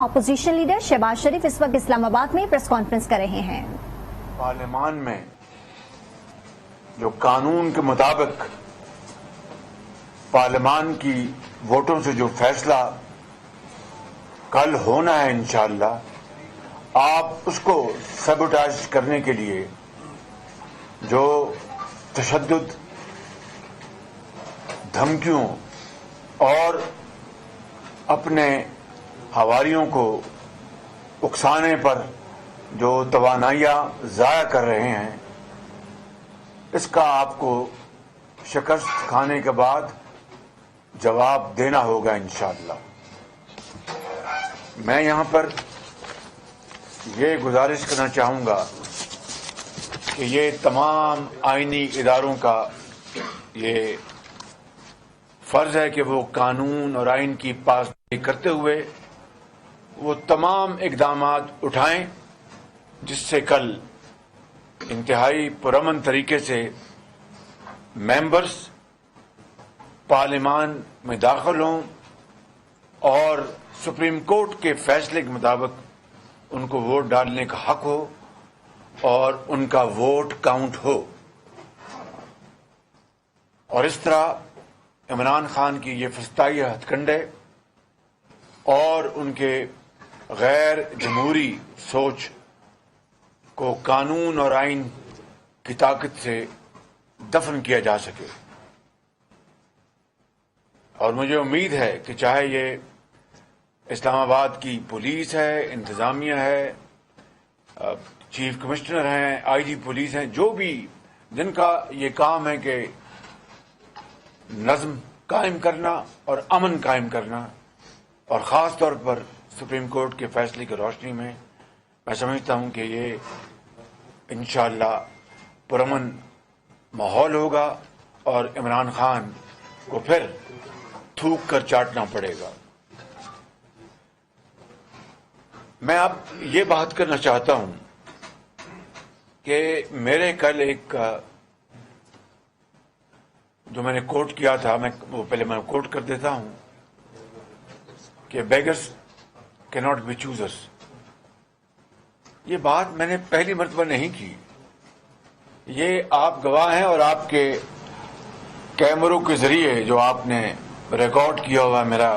Opposition leader Shahbaz شریف اس وقت اسلام آباد میں پریس کانفرنس کر رہے ہیں۔ پارلیمان میں جو قانون کے مطابق پارلیمان کی ووٹوں سے جو فیصلہ کل ہونا ہے انشاءاللہ، آپ اس کو سیبوٹاج کرنے کے لیے جو تشدد، دھمکیوں اور اپنے حواریوں کو اکسانے پر جو توانائیاں ضائع کر رہے ہیں، اس کا آپ کو شکست کھانے کے بعد جواب دینا ہوگا انشاءاللہ۔ میں یہاں پر یہ گزارش کرنا چاہوں گا کہ یہ تمام آئینی اداروں کا یہ فرض ہے کہ وہ قانون اور آئین کی پاسداری کرتے ہوئے وہ تمام اقدامات اٹھائیں جس سے کل انتہائی پرامن طریقے سے ممبرز پارلیمان میں داخل ہوں اور سپریم کورٹ کے فیصلے کے مطابق ان کو ووٹ ڈالنے کا حق ہو اور ان کا ووٹ کاؤنٹ ہو، اور اس طرح عمران خان کی یہ فسطائی ہتھ کنڈے اور ان کے غیر جمہوری سوچ کو قانون اور آئین کی طاقت سے دفن کیا جا سکے۔ اور مجھے امید ہے کہ چاہے یہ اسلام آباد کی پولیس ہے، انتظامیہ ہے، چیف کمشنر ہیں، آئی جی پولیس ہیں، جو بھی جن کا یہ کام ہے کہ نظم قائم کرنا اور امن قائم کرنا، اور خاص طور پر سپریم کورٹ کے فیصلے کی روشنی میں سمجھتا ہوں کہ یہ انشاءاللہ پرامن ماحول ہوگا اور عمران خان کو پھر تھوک کر چاٹنا پڑے گا۔ میں اب یہ بات کرنا چاہتا ہوں کہ میرے کل ایک جو میں نے کوٹ کیا تھا، وہ پہلے میں کوٹ کر دیتا ہوں کہ بیگرز کی ناٹ بی چوزرز۔ یہ بات میں نے پہلی مرتبہ نہیں کی، یہ آپ گواہ ہیں، اور آپ کے کیمروں کے ذریعے جو آپ نے ریکارڈ کیا ہوا میرا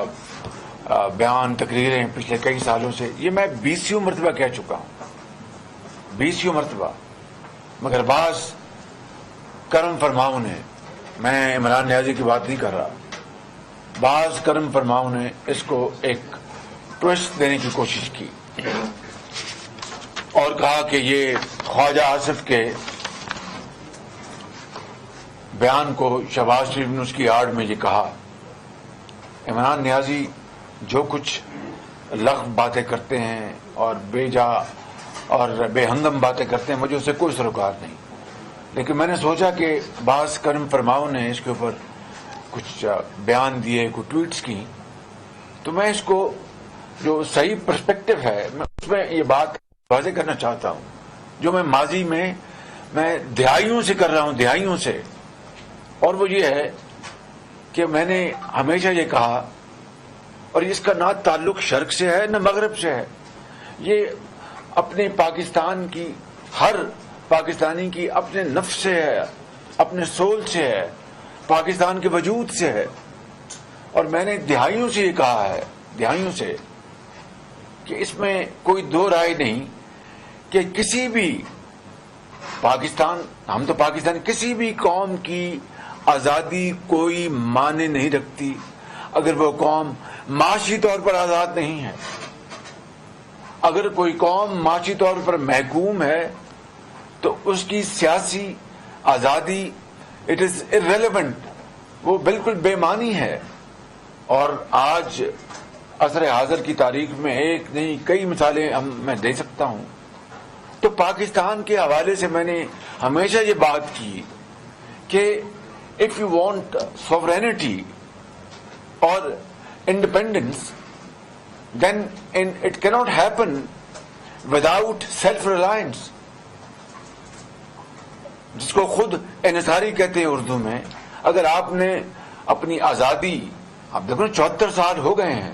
بیان، تقریریں پچھلے کئی سالوں سے، یہ میں 20 مرتبہ کہہ چکا ہوں، 20 مرتبہ، مگر بعض کرم فرماؤں نے، میں عمران نیازی کی بات نہیں کر رہا، بعض کرم فرماؤں نے اس کو ایک ٹوسٹ دینے کی کوشش کی اور کہا کہ یہ خواجہ آصف کے بیان کو شہباز شریف نے اس کی آڑ میں یہ کہا۔ عمران نیازی جو کچھ لغو باتیں کرتے ہیں اور بے جا اور بے ہنگم باتیں کرتے ہیں، مجھے اس سے کوئی سروکار نہیں، لیکن میں نے سوچا کہ بعض کرم فرماؤں نے اس کے اوپر کچھ بیان دیے، کچھ ٹویٹس کی، تو میں اس کو جو صحیح پرسپیکٹو ہے میں اس میں یہ بات واضح کرنا چاہتا ہوں جو میں ماضی میں دہائیوں سے کر رہا ہوں، دہائیوں سے، اور وہ یہ ہے کہ میں نے ہمیشہ یہ کہا، اور اس کا نہ تعلق شرق سے ہے نہ مغرب سے ہے، یہ اپنے پاکستان کی ہر پاکستانی کی اپنے نفس سے ہے، اپنے سول سے ہے، پاکستان کے وجود سے ہے، اور میں نے دہائیوں سے یہ کہا ہے، دہائیوں سے، کہ اس میں کوئی دو رائے نہیں کہ کسی بھی پاکستان، ہم تو پاکستان، کسی بھی قوم کی آزادی کوئی معنی نہیں رکھتی اگر وہ قوم معاشی طور پر آزاد نہیں ہے۔ اگر کوئی قوم معاشی طور پر محکوم ہے تو اس کی سیاسی آزادی اٹ از irrelevant، وہ بالکل بے معنی ہے۔ اور آج عصر حاضر کی تاریخ میں ایک نہیں کئی مثالیں میں دے سکتا ہوں۔ تو پاکستان کے حوالے سے میں نے ہمیشہ یہ بات کی کہ if you want sovereignty or independence, then it cannot happen without self-reliance، جس کو خود انحصاری کہتے ہیں اردو میں۔ اگر آپ نے اپنی آزادی، آپ دیکھو 74 سال ہو گئے ہیں،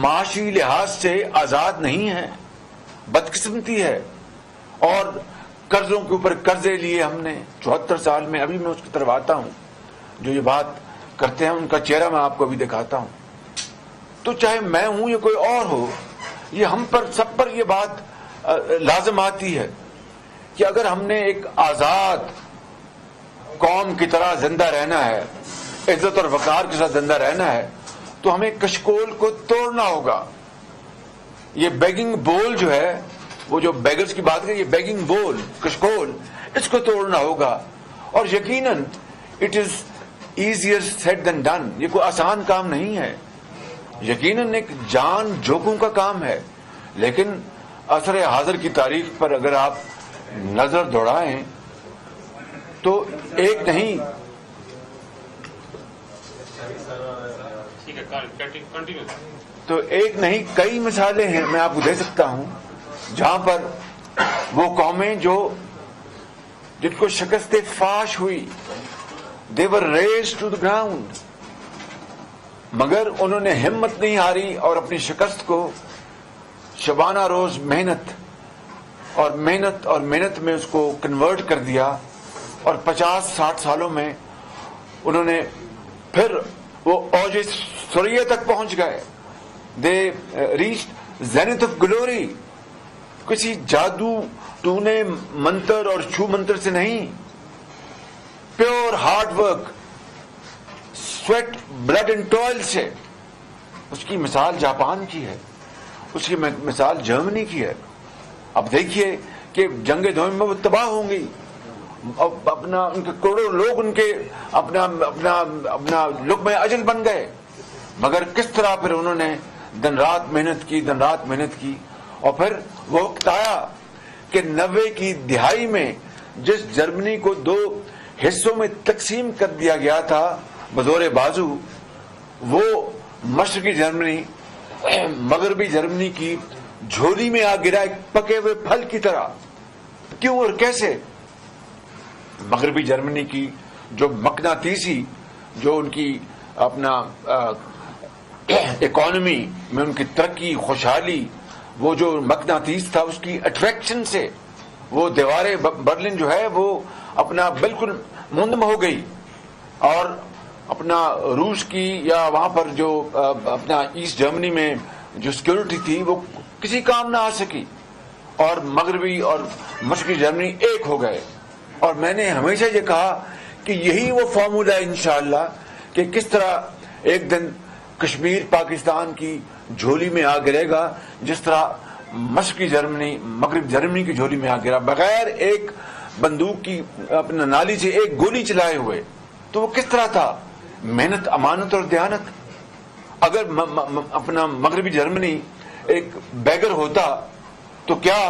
معاشی لحاظ سے آزاد نہیں ہیں. بدقسمتی ہے. اور قرضوں کے اوپر قرضے لیے ہم نے 74 سال میں. ابھی میں اس کی طرف آتا ہوں. جو یہ بات کرتے ہیں ان کا چہرہ میں آپ کو ابھی دکھاتا ہوں. تو چاہے میں ہوں یا کوئی اور ہو, یہ ہم پر سب پر یہ بات لازم آتی ہے کہ اگر ہم نے ایک آزاد قوم کی طرح زندہ رہنا ہے, عزت اور وقار کے ساتھ زندہ رہنا ہے, تو ہمیں کشکول کو توڑنا ہوگا. یہ بیگنگ بول جو ہے, وہ جو بیگرز کی بات کریں, یہ بیگنگ بول, کشکول, اس کو توڑنا ہوگا. اور یقیناً it is easier said than done. یہ کوئی آسان کام نہیں ہے, یقیناً ایک جان جوکوں کا کام ہے. لیکن عصر حاضر کی تاریخ پر اگر آپ نظر دوڑائیں تو ایک نہیں کئی مثالیں ہیں, میں آپ کو دے سکتا ہوں, جہاں پر وہ قومیں جو جن کو شکست فاش ہوئی, they were razed to the ground, مگر انہوں نے ہمت نہیں ہاری اور اپنی شکست کو شبانہ روز محنت میں اس کو کنورٹ کر دیا. اور 50-60 سالوں میں انہوں نے پھر وہ اوج سریہ تک پہنچ گئے. They reached zenith of glory. کسی جادو ٹونے منتر اور چھو منتر سے نہیں, pure hard work, sweat blood and toil سے. اس کی مثال جاپان کی ہے, اس کی مثال جرمنی کی ہے. اب دیکھیے کہ جنگ دوئم میں وہ تباہ ہوں گی, اپنا ان کے کروڑوں لوگ ان کے اپنا لقمہ اجل بن گئے, مگر کس طرح پھر انہوں نے دن رات محنت کی. اور پھر وہ وقت آیا کہ 90 کی دہائی میں جس جرمنی کو 2 حصوں میں تقسیم کر دیا گیا تھا بزور بازو, وہ مشرقی جرمنی مغربی جرمنی کی جھولی میں آ گرا ایک پکے ہوئے پھل کی طرح. کیوں اور کیسے؟ مغربی جرمنی کی جو مقناطیسی, جو ان کی اپنا اکانومی میں ان کی ترقی, خوشحالی, وہ جو مقناطیس تھا اس کی اٹریکشن سے وہ دیواریں برلن جو ہے وہ اپنا بالکل منہدم ہو گئی. اور اپنا روس کی یا وہاں پر جو اپنا ایسٹ جرمنی میں جو سیکورٹی تھی وہ کسی کام نہ آ سکی, اور مغربی اور مشرقی جرمنی ایک ہو گئے. اور میں نے ہمیشہ یہ کہا کہ یہی وہ فارمولا ہے انشاءاللہ کہ کس طرح ایک دن کشمیر پاکستان کی جھولی میں آ گرے گا, جس طرح مشرقی جرمنی مغرب جرمنی کی جھولی میں آ گرا بغیر ایک بندوق کی اپنا نالی سے ایک گولی چلائے ہوئے. تو وہ کس طرح تھا؟ محنت, امانت اور دیانت. اگر اپنا مغربی جرمنی ایک بیگر ہوتا تو کیا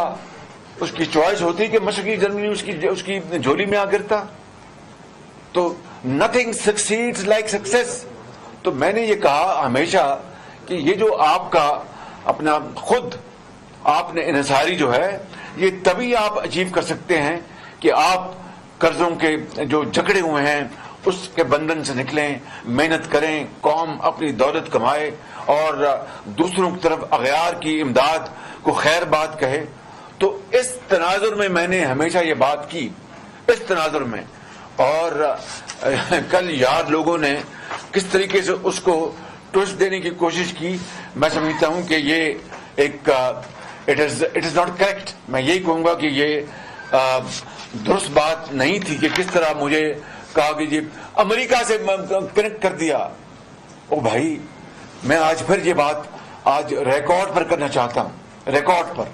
اس کی چوائس ہوتی کہ مشرقی جرمنی اس کی جھولی میں آ گرتا؟ تو nothing succeeds like success. تو میں نے یہ کہا ہمیشہ کہ یہ جو آپ کا اپنا خود آپ نے انحصاری جو ہے, یہ تبھی آپ اچیو کر سکتے ہیں کہ آپ قرضوں کے جو جکڑے ہوئے ہیں اس کے بندھن سے نکلیں, محنت کریں, قوم اپنی دولت کمائے اور دوسروں کی طرف اغیار کی امداد کو خیر بات کہے. تو اس تناظر میں نے ہمیشہ یہ بات کی, اس تناظر میں. اور کل یار لوگوں نے کس طریقے سے اس کو ٹوسٹ دینے کی کوشش کی, میں سمجھتا ہوں کہ یہ ایک اٹ از ناٹ کریکٹ. میں یہی کہوں گا کہ یہ درست بات نہیں تھی کہ کس طرح مجھے کہا کہ جی امریکہ سے کنیکٹ کر دیا. او بھائی, میں آج پھر یہ بات آج ریکارڈ پر کرنا چاہتا ہوں, ریکارڈ پر.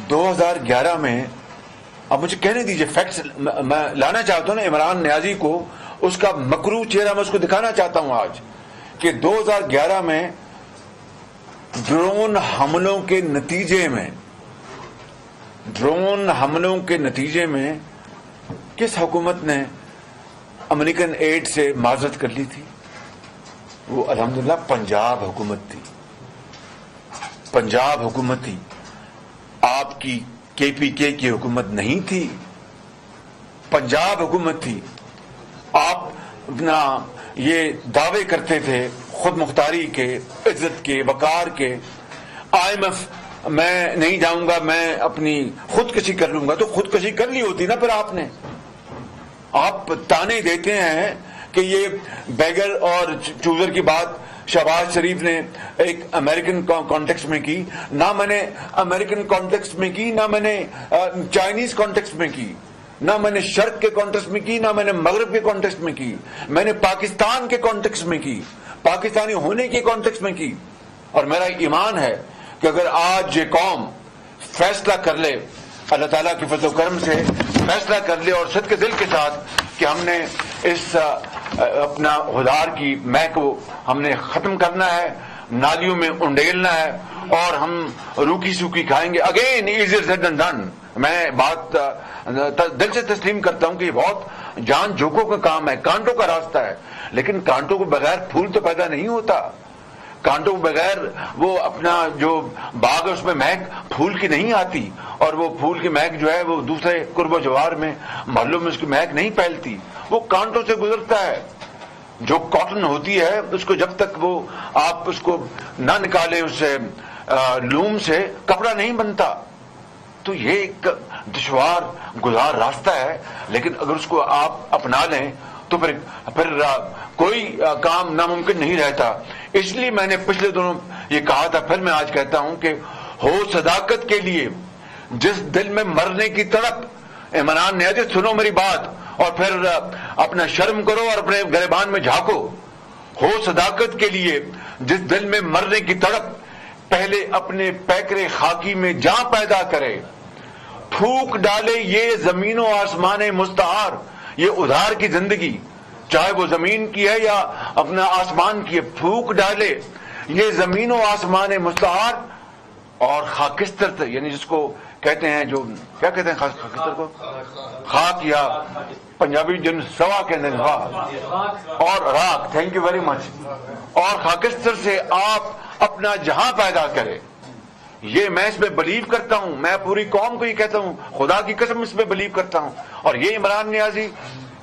2011 میں, اب مجھے کہنے دیجئے فیکٹس میں لانا چاہتا ہوں نا, عمران نیازی کو اس کا مکروہ چہرہ میں اس کو دکھانا چاہتا ہوں آج کہ 2011 میں ڈرون حملوں کے نتیجے میں کس حکومت نے امریکن ایڈ سے معذرت کر لی تھی؟ وہ الحمدللہ پنجاب حکومت تھی. آپ کی KPK کی حکومت نہیں تھی, پنجاب حکومت تھی. آپ اپنا یہ دعوے کرتے تھے خود مختاری کے، عزت کے، وقار کے، IMF میں نہیں جاؤں گا، میں اپنی خودکشی کر لوں گا، تو خودکشی کر لی ہوتی نا پھر آپ نے. آپ تانے دیتے ہیں کہ یہ بیگر اور چوزر کی بات شہباز شریف نے ایک امریکن کانٹیکسٹ میں کی. نہ میں نے امریکن کانٹیکسٹ میں کی، نہ میں نے چائنیز کانٹیکسٹ میں کی، نہ میں نے شرق کے کانٹیکسٹ میں کی، نہ میں نے مغرب کے کانٹیکسٹ میں کی. میں نے پاکستان کے کانٹیکسٹ میں کی، پاکستانی ہونے کے کانٹیکسٹ میں کی. اور میرا ایمان ہے کہ اگر آج یہ قوم فیصلہ کر لے، اللہ تعالیٰ کے فضل و کرم سے فیصلہ کر لے اور صدق دل کے ساتھ کہ ہم نے اس اپنا ہدار کی مہ کو ہم نے ختم کرنا ہے، نالیوں میں انڈیلنا ہے، اور ہم روکی سوکھی کھائیں گے. Again easier said than done. میں بات دل سے تسلیم کرتا ہوں کہ یہ بہت جان جھوکوں کا کام ہے، کانٹوں کا راستہ ہے، لیکن کانٹوں کو بغیر پھول تو پیدا نہیں ہوتا. کانٹوں کے بغیر وہ اپنا جو باغ ہے اس میں مہک پھول کی نہیں آتی، اور وہ پھول کی مہک جو ہے وہ دوسرے قرب و جوار میں محلوں میں اس کی مہک نہیں پھیلتی، وہ کانٹوں سے گزرتا ہے. جو کاٹن ہوتی ہے اس کو جب تک وہ آپ اس کو نہ نکالے اس سے لوم سے کپڑا نہیں بنتا. تو یہ ایک دشوار گزار راستہ ہے، لیکن اگر اس کو آپ اپنا لیں تو پھر کوئی کام ناممکن نہیں رہتا. اس لیے میں نے پچھلے دنوں یہ کہا تھا، پھر میں آج کہتا ہوں کہ ہو صداقت کے لیے جس دل میں مرنے کی تڑپ. عمران نیازی سنو میری بات اور پھر اپنا شرم کرو اور اپنے گریبان میں جھانکو. ہو صداقت کے لیے جس دل میں مرنے کی تڑپ، پہلے اپنے پیکرے خاکی میں جاں پیدا کرے. پھونک ڈالے یہ زمین و آسمان مستعار، یہ ادھار کی زندگی چاہے وہ زمین کی ہے یا اپنا آسمان کی ہے. پھونک ڈالے یہ زمین و آسمان مستعار اور خاکستر، یعنی جس کو کہتے ہیں، جو کیا کہتے ہیں خاکستر کو، خاک یا پنجابی جن سوا کہتے ہیں، اور rock. Thank you very much. اور خاکستر سے آپ اپنا جہاں پیدا کرے. یہ میں اس میں بلیو کرتا ہوں، میں پوری قوم کو یہ کہتا ہوں، خدا کی قسم اس میں بلیو کرتا ہوں. اور یہ عمران نیازی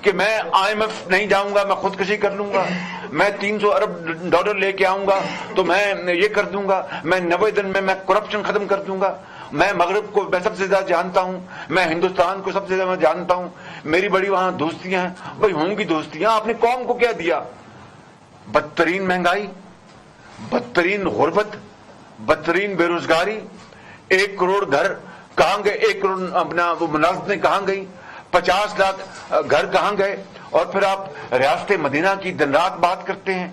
کہ میں IMF نہیں جاؤں گا، میں خودکشی کر لوں گا، میں $300 ارب لے کے آؤں گا تو میں یہ کر دوں گا، میں 90 دن میں کرپشن ختم کر دوں گا، میں مغرب کو میں سب سے زیادہ جانتا ہوں، میں ہندوستان کو سب سے زیادہ جانتا ہوں، میری بڑی وہاں دوستیاں ہیں. بھائی ہوں گی دوستیاں، آپ نے قوم کو کیا دیا؟ بدترین مہنگائی، بدترین غربت، بدترین بے روزگاری. 1 کروڑ گھر کہاں گئے؟ 1 کروڑ اپنا وہ ملازمتیں کہاں گئی؟ 50 لاکھ گھر کہاں گئے؟ اور پھر آپ ریاست مدینہ کی دن رات بات کرتے ہیں،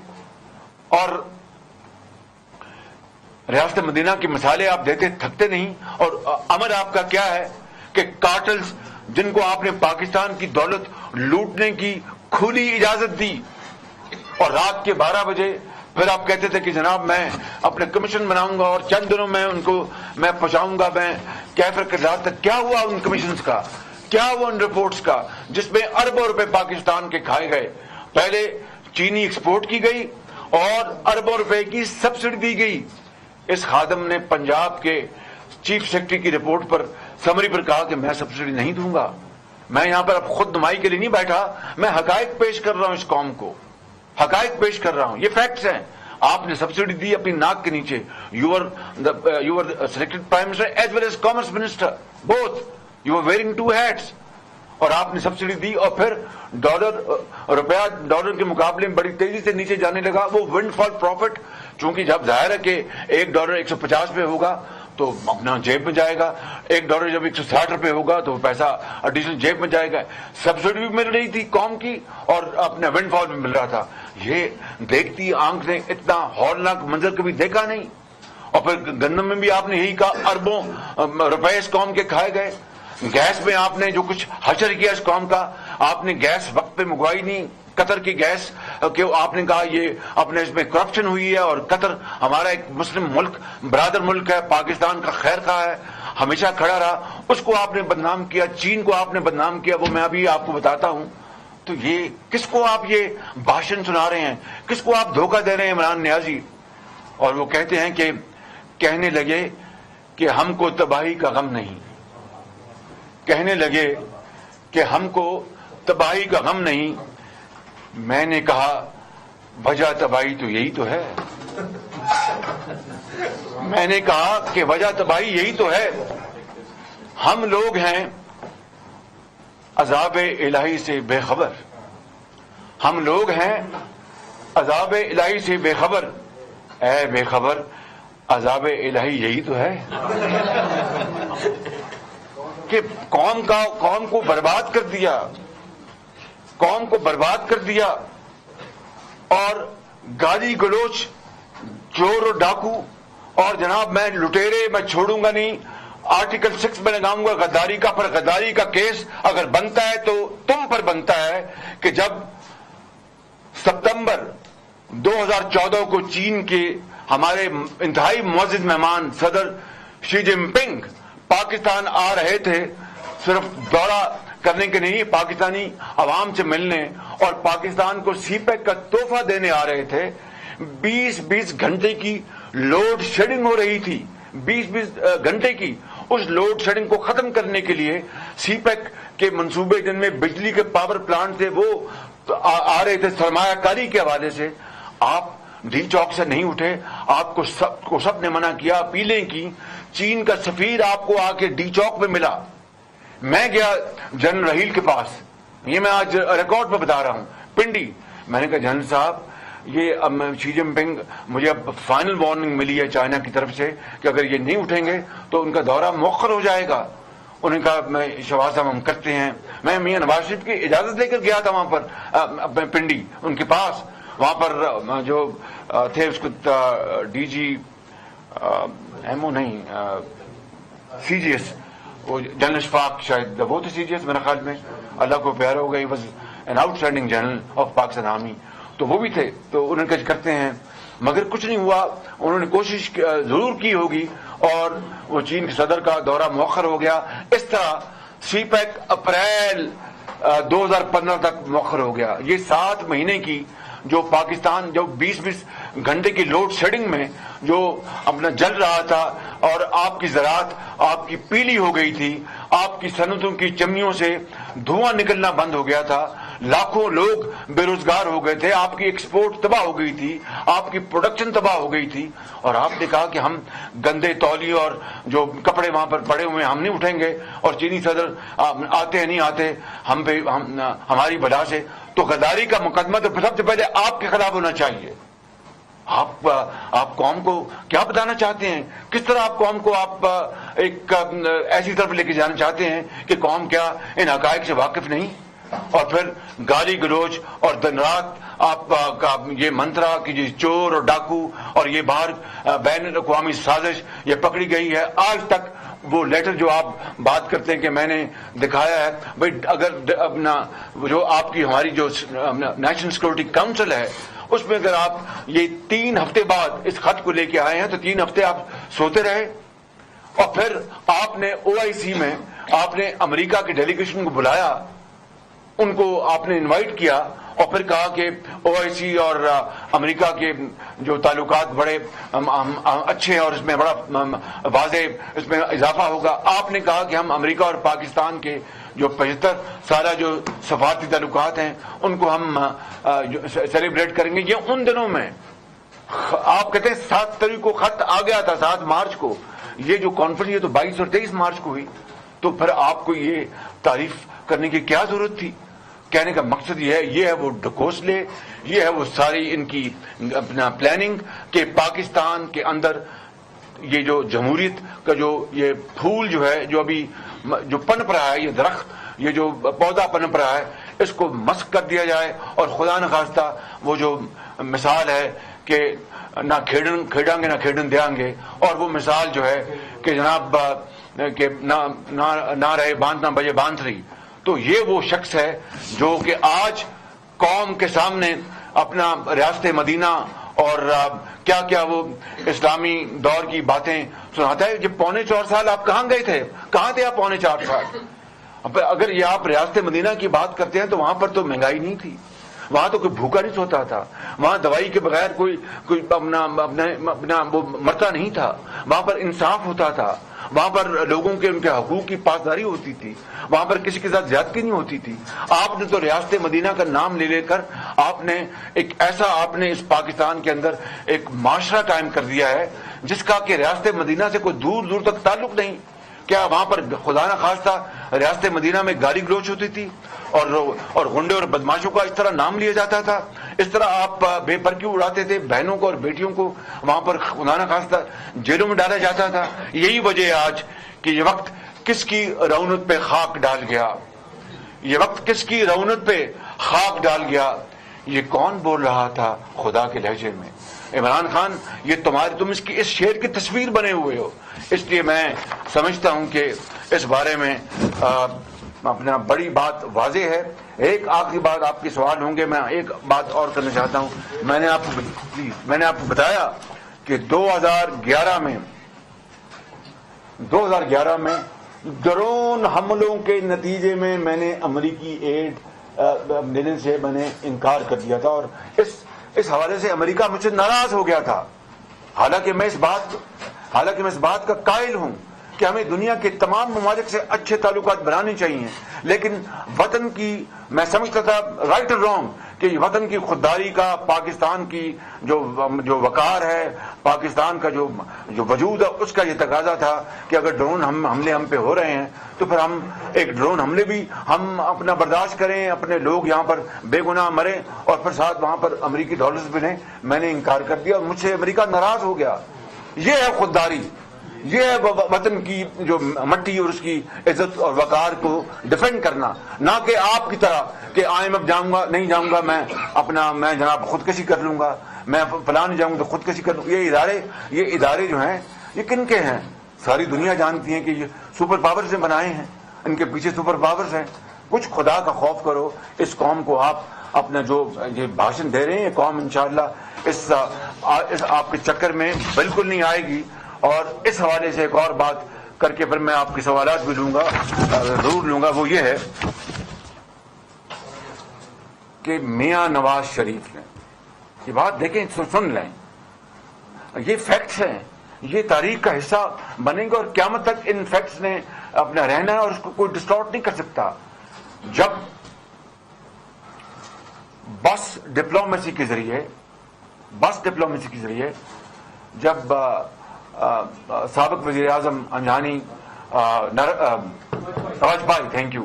اور ریاست مدینہ کی مثالیں آپ دیتے تھکتے نہیں. اور امر آپ کا کیا ہے کہ کارٹلز جن کو آپ نے پاکستان کی دولت لوٹنے کی کھلی اجازت دی، اور رات کے 12 بجے پھر آپ کہتے تھے کہ جناب میں اپنے کمیشن بناؤں گا اور چند دنوں میں ان کو میں پہنچاؤں گا. میں کیفر کے رات تک کیا ہوا ان کمیشنز کا، کیا ہوا ان رپورٹس کا جس میں اربوں روپے پاکستان کے کھائے گئے؟ پہلے چینی ایکسپورٹ کی گئی اور اربوں روپے کی سبسڈی دی گئی. اس خادم نے پنجاب کے چیف سیکرٹری کی رپورٹ پر سمری پر کہا کہ میں سبسڈی نہیں دوں گا. میں یہاں پر اب خود نمائی کے لیے نہیں بیٹھا، میں حقائق پیش کر رہا ہوں، اس قوم کو حقائق پیش کر رہا ہوں، یہ فیکٹس ہیں. آپ نے سبسڈی دی اپنی ناک کے نیچے. You are selected prime minister as well as commerce minister, both you are wearing 2 hats. اور آپ نے سبسڈی دی اور پھر روپیہ ڈالر کے مقابلے میں بڑی تیزی سے نیچے جانے لگا. وہ ونڈ فال پروفٹ، چونکہ جب ظاہر ہے کہ $1 150 پہ ہوگا تو اپنا جیب میں جائے گا، $1 جب 160 روپے ہوگا تو پیسہ ایڈیشنل جیب میں جائے گا. سبسڈی بھی مل رہی تھی قوم کی اور اپنا ونڈ فال بھی مل رہا تھا. یہ دیکھتی آنکھ نے اتنا ہولناک منظر کبھی دیکھا نہیں. اور پھر گندم میں بھی آپ نے یہی کہا، اربوں روپے اس قوم کے کھائے گئے. گیس میں آپ نے جو کچھ حشر کیا اس قوم کا، آپ نے گیس وقت پہ منگوائی نہیں. قطر کی گیس کہ آپ نے کہا یہ اپنے اس میں کرپشن ہوئی ہے، اور قطر ہمارا ایک مسلم ملک برادر ملک ہے، پاکستان کا خیر خواہ ہے، ہمیشہ کھڑا رہا، اس کو آپ نے بدنام کیا. چین کو آپ نے بدنام کیا، وہ میں ابھی آپ کو بتاتا ہوں. تو یہ کس کو آپ یہ بھاشن سنا رہے ہیں، کس کو آپ دھوکہ دے رہے ہیں؟ عمران نیازی. اور وہ کہتے ہیں کہ کہنے لگے کہ ہم کو تباہی کا غم نہیں، کہنے لگے کہ ہم کو تباہی کا غم نہیں. میں نے کہا وجہ تباہی تو یہی تو ہے. میں نے کہا کہ وجہ تباہی یہی تو ہے. ہم لوگ ہیں عذاب الہی سے بے خبر. ہم لوگ ہیں عذاب الہی سے بے خبر. اے بے خبر، عذاب الہی یہی تو ہے کہ قوم کو برباد کر دیا، قوم کو برباد کر دیا، اور گالی گلوچ، چور اور ڈاکو، اور جناب میں لٹیرے میں چھوڑوں گا نہیں، آرٹیکل 6 میں لگاؤں گا غداری کا. پر غداری کا کیس اگر بنتا ہے تو تم پر بنتا ہے کہ جب ستمبر 2014 کو چین کے ہمارے انتہائی معزز مہمان صدر شی جن پنگ پاکستان آ رہے تھے، صرف دورہ کرنے کے نہیں، پاکستانی عوام سے ملنے اور پاکستان کو سی پیک کا تحفہ دینے آ رہے تھے. 20 گھنٹے کی لوڈ شیڈنگ ہو رہی تھی. 20 گھنٹے کی اس لوڈ شیڈنگ کو ختم کرنے کے لیے سی پیک کے منصوبے جن میں بجلی کے پاور پلانٹ تھے وہ آ رہے تھے سرمایہ کاری کے حوالے سے. آپ ڈی چوک سے نہیں اٹھے، آپ کو سب نے منع کیا، اپیلیں کی. چین کا سفیر آپ کو آ کے ڈی چوک پہ ملا. میں گیا جنرل رحیل کے پاس، یہ میں آج ریکارڈ پہ بتا رہا ہوں، پنڈی. میں نے کہا جنرل صاحب، یہ اب شی جن پنگ مجھے اب فائنل وارننگ ملی ہے چائنا کی طرف سے کہ اگر یہ نہیں اٹھیں گے تو ان کا دورہ مؤخر ہو جائے گا. انہوں نے کہا میں شہباز صاحب ہم کرتے ہیں. میں میاں نواز شریف کی اجازت لے کر گیا تھا وہاں پر پنڈی ان کے پاس. وہاں پر جو تھے اس کو ڈی جی ایم او نہیں سی جی ایس، وہ جنرل اشفاق شاید وہ تھے سی جی ایس میرے خیال میں، اللہ کو پیار ہو گئی، was an out standing general of Pakistan army. تو وہ بھی تھے، تو انہوں نے کرتے ہیں مگر کچھ نہیں ہوا. انہوں نے کوشش ضرور کی ہوگی اور وہ چین کے صدر کا دورہ مؤخر ہو گیا. اس طرح سی پیک اپریل 2015 تک مؤخر ہو گیا. یہ 7 مہینے کی جو پاکستان جو 20 گھنٹے کی لوڈ شیڈنگ میں جو اپنا جل رہا تھا، اور آپ کی زراعت آپ کی پیلی ہو گئی تھی، آپ کی صنعتوں کی چمنیوں سے دھواں نکلنا بند ہو گیا تھا، لاکھوں لوگ بے روزگار ہو گئے تھے، آپ کی ایکسپورٹ تباہ ہو گئی تھی، آپ کی پروڈکشن تباہ ہو گئی تھی. اور آپ نے کہا کہ ہم گندے تولی اور جو کپڑے وہاں پر پڑے ہوئے ہم نہیں اٹھیں گے، اور چینی صدر آتے ہیں نہیں آتے ہم پہ ہماری بلا سے. تو غداری کا مقدمہ تو سب سے پہلے آپ کے خلاف ہونا چاہیے. آپ قوم کو کیا بتانا چاہتے ہیں؟ کس طرح آپ قوم کو آپ ایک ایسی طرف لے کے جانا چاہتے ہیں کہ قوم کیا ان حقائق سے واقف نہیں؟ اور پھر گالی گلوچ اور دن رات آپ کا یہ منترا کہ یہ چور اور ڈاکو اور یہ باہر بین الاقوامی سازش یہ پکڑی گئی ہے. آج تک وہ لیٹر جو آپ بات کرتے ہیں کہ میں نے دکھایا ہے، بھائی اگر اپنا جو آپ کی ہماری جو نیشنل سیکورٹی کاؤنسل ہے اس میں اگر آپ یہ 3 ہفتے بعد اس خط کو لے کے آئے ہیں تو 3 ہفتے آپ سوتے رہے. اور پھر آپ نے OIC میں آپ نے امریکہ کے ڈیلیگیشن کو بلایا، ان کو آپ نے انوائٹ کیا اور پھر کہا کہ OIC اور امریکہ کے جو تعلقات بڑے اچھے ہیں اور اس میں بڑا واضح اس میں اضافہ ہوگا. آپ نے کہا کہ ہم امریکہ اور پاکستان کے جو 75 سالہ جو سفارتی تعلقات ہیں ان کو ہم سیلیبریٹ کریں گے. یہ ان دنوں میں آپ کہتے ہیں 7 تاریخ کو خط آ گیا تھا، 7 مارچ کو. یہ جو کانفرنس یہ تو 22 اور 23 مارچ کو ہوئی. تو پھر آپ کو یہ تعریف کرنے کی کیا ضرورت تھی؟ کہنے کا مقصد یہ ہے وہ ڈھکوسلے، یہ ہے وہ ساری ان کی اپنا پلاننگ کہ پاکستان کے اندر یہ جو جمہوریت کا جو یہ پھول جو ہے جو ابھی جو پنپ رہا ہے، یہ درخت یہ جو پودا پنپ رہا ہے، اس کو مسخ کر دیا جائے. اور خدا نخواستہ وہ جو مثال ہے کہ نہ کھیڑیں گے نہ کھیڑن دیں گے، اور وہ مثال جو ہے کہ جناب کہ نہ رہے باندھ نہ بجے بانسری. تو یہ وہ شخص ہے جو کہ آج قوم کے سامنے اپنا ریاست مدینہ اور کیا کیا وہ اسلامی دور کی باتیں سناتا ہے. یہ 4.25 سال آپ کہاں گئے تھے؟ کہاں تھے آپ 4.25 سال؟ اگر یہ آپ ریاست مدینہ کی بات کرتے ہیں تو وہاں پر تو مہنگائی نہیں تھی، وہاں تو کوئی بھوکا نہیں سوتا تھا، وہاں دوائی کے بغیر کوئی اپنا وہ مرتا نہیں تھا، وہاں پر انصاف ہوتا تھا، وہاں پر لوگوں کے ان کے حقوق کی پاسداری ہوتی تھی، وہاں پر کسی کے ساتھ زیادتی نہیں ہوتی تھی. آپ نے تو ریاست مدینہ کا نام لے لے کر آپ نے ایک ایسا آپ نے اس پاکستان کے اندر ایک معاشرہ قائم کر دیا ہے جس کا کہ ریاست مدینہ سے کوئی دور دور تک تعلق نہیں. کیا وہاں پر خدا نہ خواستہ ریاست مدینہ میں گالی گلوچ ہوتی تھی اور غنڈے اور بدماشوں کا اس طرح نام لیا جاتا تھا؟ اس طرح آپ بے پر کیوں اڑاتے تھے؟ بہنوں کو اور بیٹیوں کو وہاں پر خدا نہ خواستہ جیلوں میں ڈالا جاتا تھا. یہی وجہ ہے آج کہ یہ وقت کس کی رونق پہ خاک ڈال گیا, یہ وقت کس کی رونق پہ خاک ڈال گیا. یہ کون بول رہا تھا خدا کے لہجے میں؟ عمران خان, یہ تم اس شعر کی تصویر بنے ہوئے ہو. اس لیے میں سمجھتا ہوں کہ اس بارے میں اپنا بڑی بات واضح ہے. ایک آخری بات, آپ کے سوال ہوں گے, میں ایک بات اور کرنا چاہتا ہوں. میں نے آپ کو بتایا کہ 2011 میں ڈرون حملوں کے نتیجے میں میں نے امریکی ایڈ دینے سے میں نے انکار کر دیا تھا, اور اس حوالے سے امریکہ مجھ سے ناراض ہو گیا تھا. حالانکہ میں اس بات کا قائل ہوں کہ ہمیں دنیا کے تمام ممالک سے اچھے تعلقات بنانے چاہیے, لیکن وطن کی میں سمجھتا تھا رائٹ اور رانگ کہ وطن کی خودداری کا, پاکستان کی جو وقار ہے, پاکستان کا جو وجود ہے, اس کا یہ تقاضا تھا کہ اگر ڈرون حملے ہم پہ ہو رہے ہیں تو پھر ہم ایک ڈرون حملے بھی ہم اپنا برداشت کریں, اپنے لوگ یہاں پر بے گناہ مریں اور پھر ساتھ وہاں پر امریکی ڈالرز بھی لیں. میں نے انکار کر دیا اور مجھ سے امریکہ ناراض ہو گیا. یہ ہے خودداری, یہ ہے وطن کی جو مٹی اور اس کی عزت اور وقار کو ڈیفینڈ کرنا, نہ کہ آپ کی طرح کہ IMF نہیں جاؤں گا, میں جناب خودکشی کر لوں گا, میں فلاں نہیں جاؤں گا تو خودکشی کر لوں. یہ ادارے جو ہیں یہ کن کے ہیں؟ ساری دنیا جانتی ہے کہ یہ سپر پاورز نے بنائے ہیں, ان کے پیچھے سپر پاورز ہیں. کچھ خدا کا خوف کرو. اس قوم کو آپ اپنا جو یہ بھاشن دے رہے ہیں, یہ قوم انشاءاللہ اس آپ کے چکر میں بالکل نہیں آئے گی. اور اس حوالے سے ایک اور بات کر کے پھر میں آپ کے سوالات بھی ضرور لوں گا, وہ یہ ہے کہ میاں نواز شریف نے یہ بات دیکھیں, سن لیں, یہ فیکٹس ہیں, یہ تاریخ کا حصہ بنیں گے اور قیامت تک ان فیکٹس نے اپنا رہنا ہے اور اس کو کوئی ڈسٹارٹ نہیں کر سکتا. جب بس ڈپلومیسی کے ذریعے جب سابق وزیر اعظم انجانی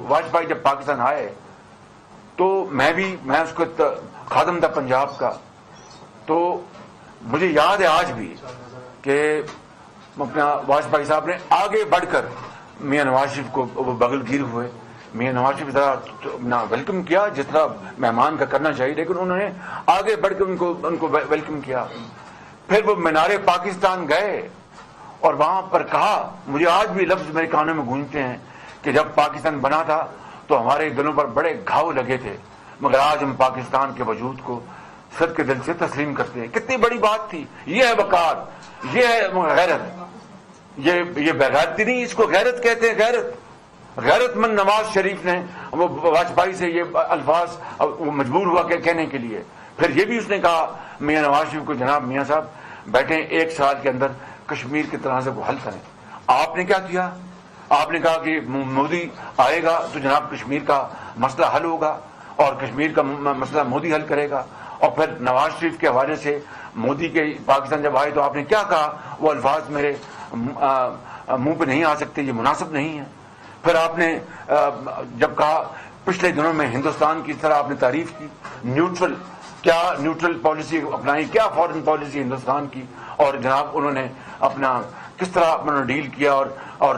واجپائی جب پاکستان آئے تو میں اس کو خادم تھا پنجاب کا, تو مجھے یاد ہے آج بھی کہ اپنا واجپائی صاحب نے آگے بڑھ کر میاں نواز شریف کو وہ بغل گیر ہوئے. میاں نواز شریف ذرا ویلکم کیا جس طرح مہمان کا کرنا چاہیے, لیکن انہوں نے آگے بڑھ کر ان کو ویلکم کیا. پھر وہ مینار پاکستان گئے اور وہاں پر کہا, مجھے آج بھی لفظ میرے کانوں میں گونجتے ہیں کہ جب پاکستان بنا تھا تو ہمارے دلوں پر بڑے گھاؤ لگے تھے, مگر آج ہم پاکستان کے وجود کو سر کے دل سے تسلیم کرتے ہیں. کتنی بڑی بات تھی. یہ ہے وقار, یہ ہے غیرت. یہ بغیرتی نہیں, اس کو غیرت کہتے ہیں. غیرت مند نواز شریف نے وہ واجپائی سے یہ الفاظ مجبور ہوا کہ کہنے کے لیے. پھر یہ بھی اس نے کہا میاں نواز شریف کو, جناب میاں صاحب بیٹھیں, 1 سال کے اندر کشمیر کی طرح سے وہ حل کریں. آپ نے کیا کیا؟ آپ نے کہا کہ مودی آئے گا تو جناب کشمیر کا مسئلہ حل ہوگا اور کشمیر کا مسئلہ مودی حل کرے گا. اور پھر نواز شریف کے حوالے سے مودی کے پاکستان جب آئے تو آپ نے کیا کہا؟ وہ الفاظ میرے منہ پہ نہیں آ سکتے, یہ مناسب نہیں ہے. پھر آپ نے جب کہا پچھلے دنوں میں ہندوستان کی طرح آپ نے تعریف کی, نیوٹرل پالیسی اپنائی, کیا فارن پالیسی ہندوستان کی, اور جناب انہوں نے اپنا کس طرح انہوں نے ڈیل کیا, اور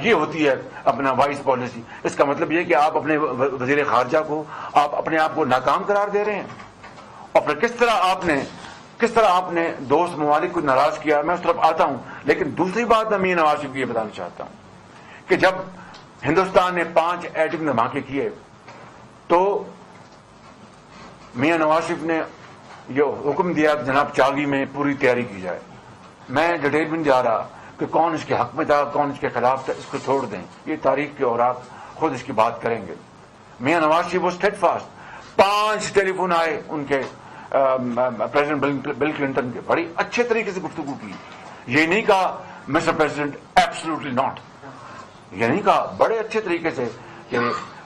یہ ہوتی ہے اپنا وائس پالیسی. اس کا مطلب یہ کہ آپ اپنے وزیر خارجہ کو آپ اپنے آپ کو ناکام قرار دے رہے ہیں. اور پھر کس طرح آپ نے دوست ممالک کو ناراض کیا. میں اس طرف آتا ہوں, لیکن دوسری بات میں میاں نواز شریف کو یہ بتانا چاہتا ہوں کہ جب ہندوستان نے 5 ایٹم دھماکے کیے تو میاں نواز شریف نے یہ حکم دیا کہ جناب چاگی میں پوری تیاری کی جائے. میں ڈیٹیل میں نہیں جا رہا کہ کون اس کے حق میں تھا, کون اس کے خلاف تھا, اس کو چھوڑ دیں, یہ تاریخ کے اوراق خود اس کی بات کریں گے. میاں نواز شریف وہ اسٹیڈ فاسٹ. 5 ٹیلی فون آئے ان کے پریزیڈنٹ بل کلنٹن کے, بڑی اچھے طریقے سے گفتگو کی. یہ نہیں کہا مسٹر پریزیڈنٹ ایبسلیوٹلی ناٹ, یہ نہیں کہا, بڑے اچھے طریقے سے کہ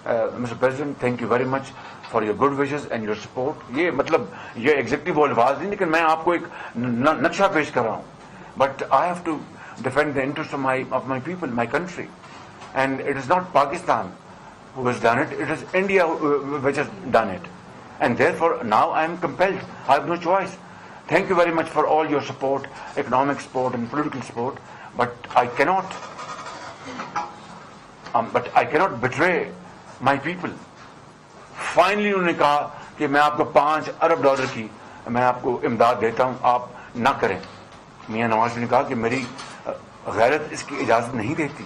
Mr. President, thank you very much for your good wishes and your support. یہ مطلب یہ ایگزیکٹو وہ الفاظ نہیں، لیکن میں آپ کو ایک نقشہ پیش کر رہا ہوں. But I have to defend the interest of my people, my country. And it is not Pakistan who has done it, it is India which has done it. And therefore now I am compelled, I have no choice. Thank you very much for all your support, economic support and political support, but I cannot betray my people. Finally انہوں نے کہا کہ میں آپ کو $5 ارب کی میں آپ کو امداد دیتا ہوں، آپ نہ کریں. میاں نواز نے کہا کہ میری غیرت اس کی اجازت نہیں دیتی،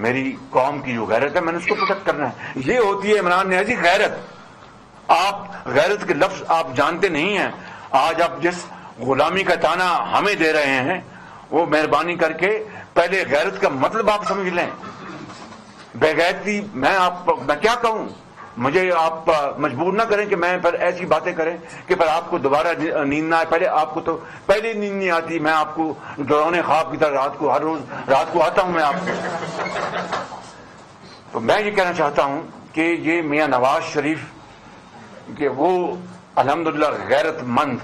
میری قوم کی جو غیرت ہے میں نے اس کو پروٹیکٹ کرنا ہے. یہ ہوتی ہے عمران نیازی غیرت. آپ غیرت کے لفظ آپ جانتے نہیں ہیں. آج آپ جس غلامی کا تانا ہمیں دے رہے ہیں وہ مہربانی کر کے پہلے غیرت کا مطلب آپ سمجھ لیں. بغیرتی میں کیا کہوں، مجھے آپ مجبور نہ کریں کہ میں پر ایسی باتیں کریں کہ پر آپ کو دوبارہ نیند نہ آئے. پہلے آپ کو تو پہلے نیند نہیں آتی، میں آپ کو ڈراؤنے خواب کی طرح رات کو ہر روز رات کو آتا ہوں میں آپ کو. تو میں یہ کہنا چاہتا ہوں کہ یہ میاں نواز شریف کہ وہ الحمدللہ غیرت مند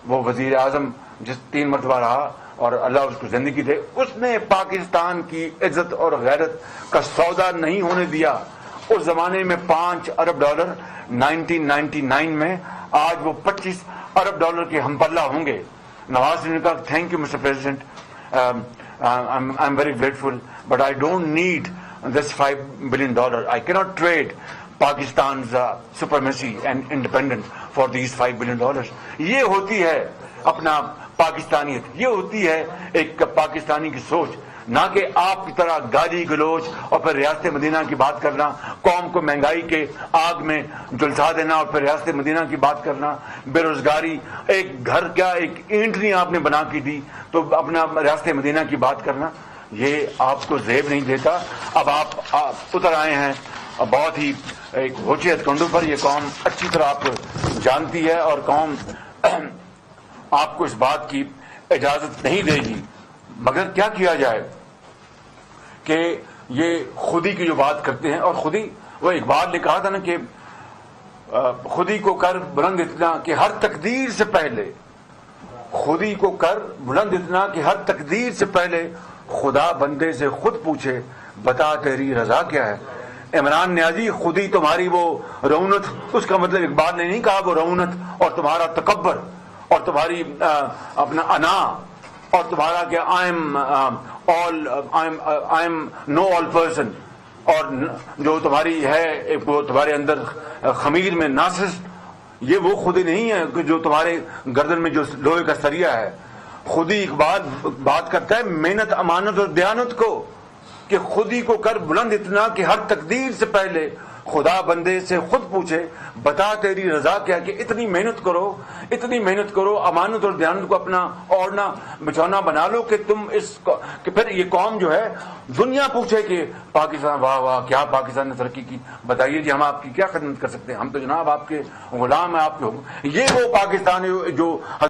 وہ وزیر اعظم جس 3 مرتبہ رہا اور اللہ اس کو زندگی دے، اس نے پاکستان کی عزت اور غیرت کا سودا نہیں ہونے دیا. اس زمانے میں $5 ارب 1999 میں، آج وہ $25 ارب کے ہم پلہ ہوں گے. نواز نے کہا thank you mister president, I am very grateful but I don't need this $5 billion. I can't trade Pakistan's supremacy and independence for these $5 billion. یہ ہوتی ہے اپنا پاکستانیت، یہ ہوتی ہے ایک پاکستانی کی سوچ، نہ کہ آپ کی طرح گالی گلوچ اور پھر ریاست مدینہ کی بات کرنا، قوم کو مہنگائی کے آگ میں جلسا دینا اور پھر ریاست مدینہ کی بات کرنا. بے روزگاری، ایک گھر کیا ایک اینٹ نہیں آپ نے بنا کے دی تو اپنا ریاست مدینہ کی بات کرنا، یہ آپ کو زیب نہیں دیتا. اب آپ اتر آئے ہیں بہت ہی ایک ہوچیت کنڈو پر. یہ قوم اچھی طرح آپ جانتی ہے اور قوم آپ کو اس بات کی اجازت نہیں دے گی. مگر کیا کیا جائے کہ یہ خودی کی جو بات کرتے ہیں، اور خودی وہ اقبال نے کہا تھا نا کہ خودی کو کر بلند اتنا کہ ہر تقدیر سے پہلے، خودی کو کر بلند اتنا کہ ہر تقدیر سے پہلے خدا بندے سے خود پوچھے بتا تیری رضا کیا ہے. عمران نیازی خودی تمہاری وہ رونت، اس کا مطلب اقبال نے نہیں کہا وہ رونت اور تمہارا تکبر اور تمہاری اپنا انا اور تمہارا کہ I am know all person, اور جو تمہاری ہے وہ تمہارے اندر خمیر میں ناسس، یہ وہ خودی نہیں ہے کہ جو تمہارے گردن میں جو لوہے کا سریا ہے. خودی اقبال بات کرتا ہے محنت امانت اور دیانت کو، کہ خودی کو کر بلند اتنا کہ ہر تقدیر سے پہلے خدا بندے سے خود پوچھے بتا تیری رضا کیا. کہ اتنی محنت کرو امانت اور دیانت کو اپنا اوڑھنا بچھونا بنا لو کہ تم کہ پھر یہ قوم جو ہے دنیا پوچھے کہ پاکستان واہ واہ کیا پاکستان نے ترقی کی، بتائیے جی ہم آپ کی کیا خدمت کر سکتے ہیں، ہم تو جناب آپ کے غلام ہیں، آپ کے حکم. یہ وہ پاکستان جو